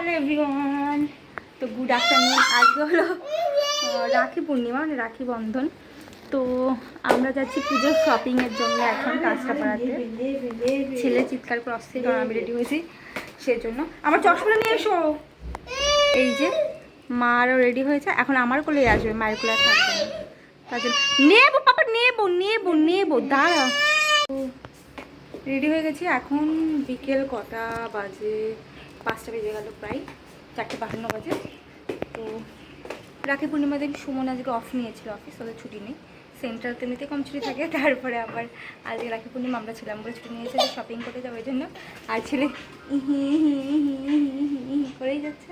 Hello everyone, তো good afternoon. আজকে হলো রাখি পূর্ণিমা, মানে রাখি বন্ধন। তো আমরা যাচ্ছি পুজোর শপিংয়ের জন্য এখন কাঁচরাপাড়াতে। ছেলে চিৎকার করে আসছে কারণ আমি রেডি হয়েছি সেজন্য। আমার চশমা নিয়ে এসো। এই যে মা আরও রেডি হয়েছে, এখন আমার কোলে আসবে, মায়ের কোলে থাকবে না, তার জন্য নেবো পাপা, নেবো নেবো নেবো, দাঁড়া। রেডি হয়ে গেছি। এখন বিকেল কটা বাজে, 5টা বেজে গেল, প্রায় 4:52 বাজে। তো রাখি পূর্ণিমা দিন সুমন আজকে অফ নিয়েছিল, অফিস ওদের ছুটি নেই, সেন্ট্রাল এমনিতে কম ছুটি থাকে, তারপরে আবার আজকে রাখি পূর্ণিমা আমরা ছিলাম বলে ছুটি নিয়েছে শপিং করতে যাওয়ার জন্য। আর ছেলে করেই যাচ্ছে।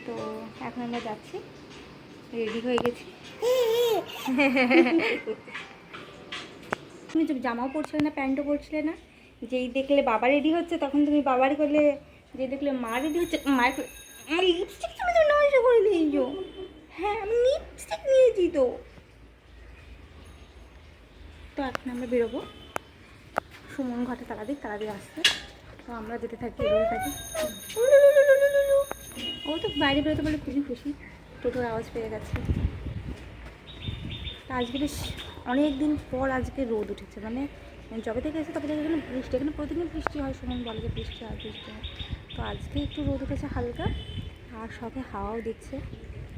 তো এখন আমরা যাচ্ছি, রেডি হয়ে গেছি। তুমি জামাও পরছিলে না, প্যান্টও পরছিলে না, যেই দেখলে বাবা রেডি হচ্ছে তখন তুমি বাবার করলে, যে দেখলে মা রেডি হচ্ছে মায়ের করলে। আমার লিপস্টিক তুমি তো নষ্ট করে দিয়েছো। হ্যাঁ আমি লিপস্টিক নিয়েছি তো। তো এখন আমরা বেরোবো, সুমন ঘাটে তালা দিয়ে আসছে। তো আমরা যেতে থাকি, এগোতে থাকি। ও তো বাইরে বেরোতে বলে খুশি, টোটোর আওয়াজ পেয়ে গেছে। তা আজকে বেশ অনেক দিন পর আজকে রোদ উঠেছে, মানে যবে থেকে এসে তবে থেকে এখানে বৃষ্টি, এখানে প্রতিদিন বৃষ্টি হয়, সুমন বলে যে বৃষ্টি হয় বৃষ্টি হয়। তো আজকে একটু রোদ উঠেছে হালকা, আর সাথে হাওয়াও দিচ্ছে।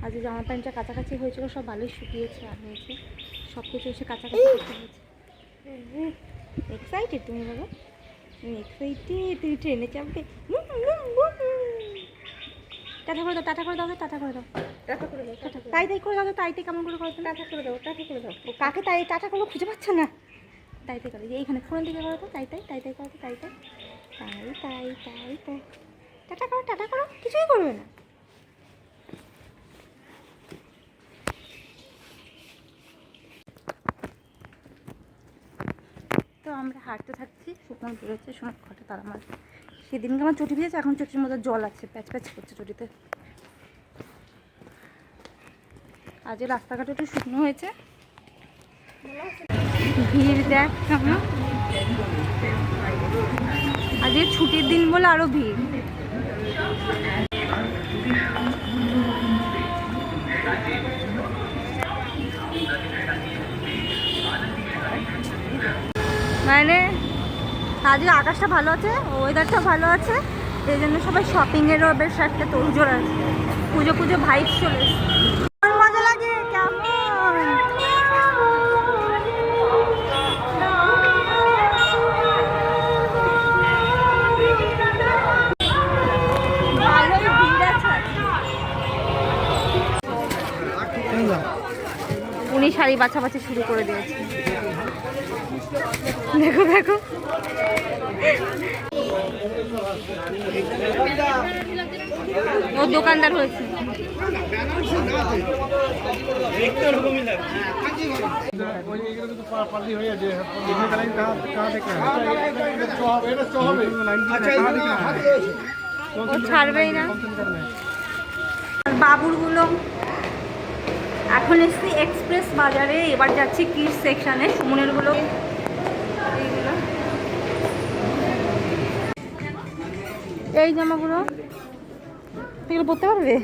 আজকে জামা প্যান্টটা কাছাকাছি হয়েছিল, সব ভালোই শুকিয়েছে আর হয়েছে, সব কিছু এসে কাছাকাছি করতে হয়েছে। এক্সাইটেড তুমি বলো? তুমি এক্সাইটেড, তুমি ট্রেনে চাপবে। টাটা করে দাও, টাটা করে দাও, টাটা করে দাও, টাটা করে দাও, টাটা তাই করে দাও, তাই কেমন করে করো, টাটা করে দাও, টাটা করে দাও। ও কাকে তাই টাটা করো খুঁজে পাচ্ছে না, তাই করে এইখানে ফোন দিকে করো তো, তাই করো তো, তাই টাটা করো, কিছুই করবে না। তো আমরা হাঁটতে থাকছি, শুকনো বেরোচ্ছে, শোনো ঘটে তার আমার সেদিনকে আমার চটি ভিজেছে, এখন চটির মধ্যে জল আছে, প্যাচ প্যাচ করছে চটিতে। আজ রাস্তাঘাট একটু শুকনো হয়েছে, ভিড় দেখ কেমন। আজকে ছুটির দিন বলে আরো ভিড়। মানে আজকে আকাশটা ভালো আছে, ওয়েদারটা ভালো আছে, এই জন্য সবাই শপিংয়েরও বেশ একটা তোড়জোড় আছে, পুজো ভাইব চলে এসেছে, মজা লাগে কেমন। ভালোই ভিড় আছে। উনি শাড়ি বাছাবাছি শুরু করে দিয়েছে, দেখো দেখো। ও দোকানদার হয়েছে। ও ছাড়বেই না। বাবুরগুলো এখন এসছি এক্সপ্রেস বাজারে, এবার যাচ্ছি কিডস সেকশানে, সুমনের গুলো এই জামাগুলো এগুলো পরতে পারবে।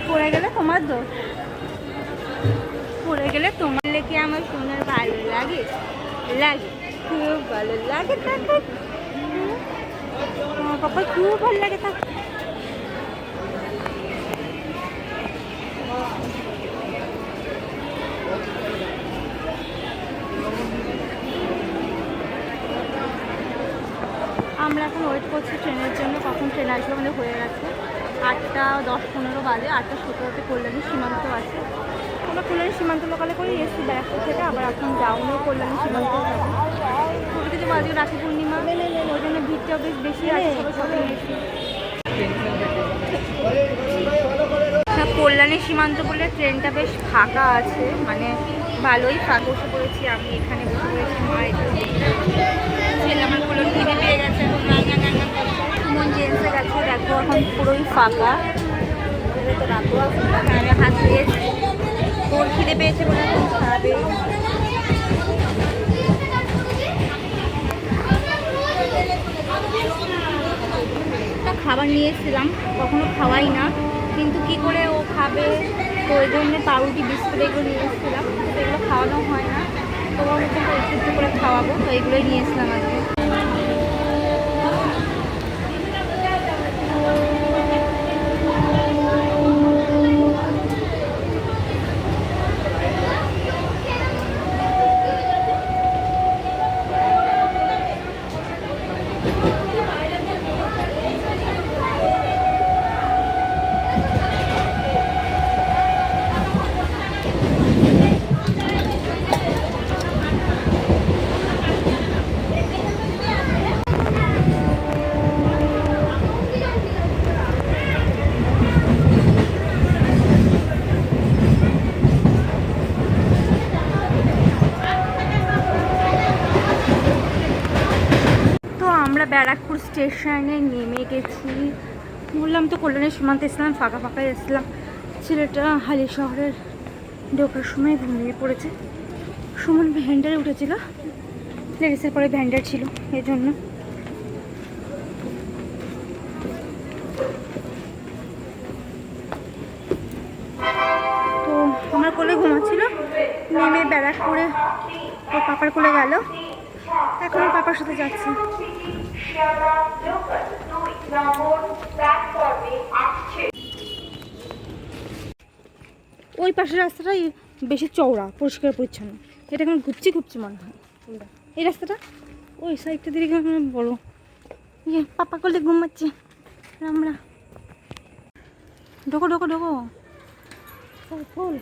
পড়ে গেলে তোমার দোষ, পড়ে গেলে তোমার লেগে আমার সোনার ভালো লাগে, খুব ভালো লাগে তাকে, তোমার পাপা খুব ভালো লাগে তাকে। আমরা এখন ওয়েট করছি ট্রেনের জন্য, কখন ট্রেন আসবে, আমাদের হয়ে গেছে 8:10-15 বাজে, 8:17-তে কল্যাণী সীমান্ত আছে। আমরা কল্যাণী সীমান্ত লোকালে করে এসছি ব্যারাকপুর থেকে, আবার এখন ডাউনেও কল্যাণী সীমান্ত আছে। ছবি কিছু বাজে রাখি পূর্ণিমা, ওই জন্য ভিড়টাও বেশ বেশি আছে, সবাই শপিং এসেছি। কল্যাণী সীমান্ত বলে ট্রেনটা বেশ ফাঁকা আছে, মানে ভালোই বসে পড়েছি আমি, এখানে বসে পড়েছি। মা ছেলে আমার পুরো খিদে পেয়ে গেছে, সুমন জেন্সে গেছে, দেখো এখন পুরোই ফাঁকা। তো রাখবো হাত দিয়েছি, ওর খিদে পেয়েছে বলে এখন খাবে। খাবার নিয়ে এসেছিলাম, কখনো খাওয়াই না, কিন্তু কি করে ও খাবে, তো ওই জন্য পাউরুটি বিস্কুট এগুলো নিয়ে এসেছিলাম। তো এগুলো খাওয়ানো হয় না, তো ওর একটু পরিশুদ্ধ করে খাওয়াবো, তো এইগুলোই নিয়ে এসেছিলাম আজকে। আমরা ব্যারাকপুর স্টেশনে নেমে গেছি। বললাম তো কল্যাণের সীমান্তে এসেছিলাম, ফাঁকা ফাঁকায় এসেছিলাম। ছেলেটা হালি শহরের ঢোকার সময় ঘুমিয়ে পড়েছে। সুমন ভ্যান্ডারে উঠেছিল, লেডিসের পরে ভ্যান্ডার ছিল, এই জন্য। তো আমার কোলে ঘুমাচ্ছিল, নেমে ব্যারাকপুরে ওর পাপার কোলে গেল, এখন ওর পাপার সাথে যাচ্ছে। ওই পাশের রাস্তাটাই বেশি চওড়া, পরিষ্কার পরিচ্ছন্ন। এটা এখন ঘুরছি মনে হয়। এই রাস্তাটা ওই সাইডটা দিকে বড়। ইয়ে পাপা কোলে ঘুমাচ্ছে, আমরা ঢোকো ঢোকো ঢোকো। ফুল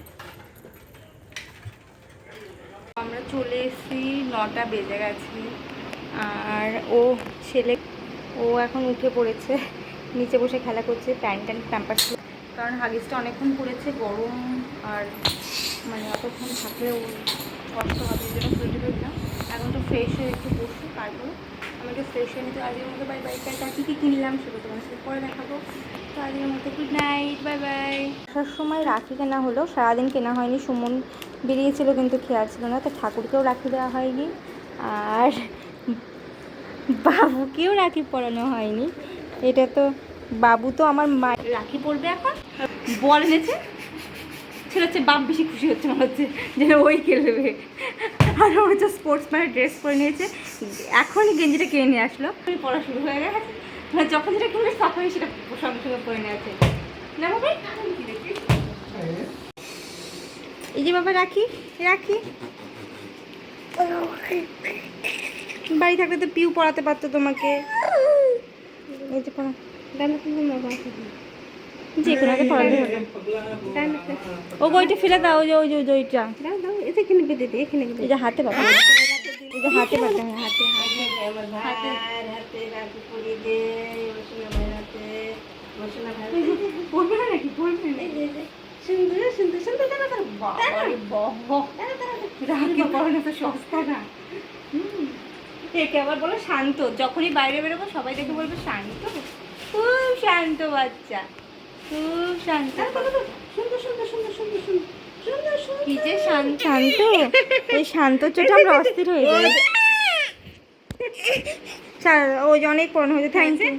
আমরা চলে এসেছি, 9টা বেজে গেছে। আর ও এখন উঠে পড়েছে, নিচে বসে খেলা করছে, প্যান্ট প্যাম্পার্স, কারণ হাগিসটা অনেকক্ষণ পড়েছে, গরম আর মানে অতক্ষণ থাকলেও কষ্ট হবে, এই জন্য ফ্রেশ হয়ে দিলাম। এখন তো ফ্রেশ হয়ে একটু বসি, তারপরে আমি একটু ফ্রেশ হয়ে নিতে। আজকের মতো বাই বাই। কী কী কিনলাম সেটা তোমার সাথে পরে দেখাবো। তো আজকের মতো গুড নাইট, বাই বাই। আসার সময় রাখি কেনা হলো, সারাদিন কেনা হয়নি, সুমন বেরিয়েছিল কিন্তু খেয়াল ছিল না, তো ঠাকুরকেও রাখি দেওয়া হয়নি, আর বাবুকেও রাখি পরানো হয়নি। এটা তো বাবু তো আমার মা রাখি পরবে এখন, বল এনেছে। ছেলে হচ্ছে বাপ বেশি খুশি হচ্ছে মনে হচ্ছে যে ওই খেলবে, আর ও হচ্ছে স্পোর্টসম্যানের ড্রেস পরে নিয়েছে। এখনই গেঞ্জিটা কিনে নিয়ে আসলো, পড়া শুরু হয়ে গেছে, মানে যখন যেটা কিনবে তখনই সেটা সঙ্গে সঙ্গে পরে নিয়ে আছে। না বাবা, এই যে বাবা রাখি রাখি, বাড়ি থাকলে তো পিউ পড়াতে পারতো তোমাকে। এই যে পড়া যে কোনো আগে পড়ালে হবে। ও বইটা ফেলে দাও, ওই যে ওই যে ওইটা এখানে বেঁধে দে, এখানে এই যে হাতে বাবা, এই যে হাতে বাবা, হাতে হাতে হাতে রাখি পরিয়ে দে, পড়বে না নাকি, পড়বে না, সুন্দর সুন্দর সুন্দর রাখি পড়ানো তো সস্তা না। একে আবার বলো শান্ত, যখনই বাইরে বেরোবো সবাই দেখে বলবে শান্ত, খুব শান্ত বাচ্চা, খুব শান্ত। কি যে শান্ত, এই শান্ত চোটা আমরা অস্থির হয়ে যাই। ওই যে অনেক পড়ানো হয়েছে, থ্যাংক ইউ।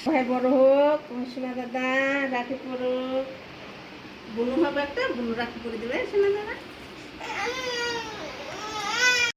ভাই বড় হোক, সোনা দাদা রাখি পড়ো, বুনু হবে একটা, বুনু রাখি পরে দেবে সোনা দাদা।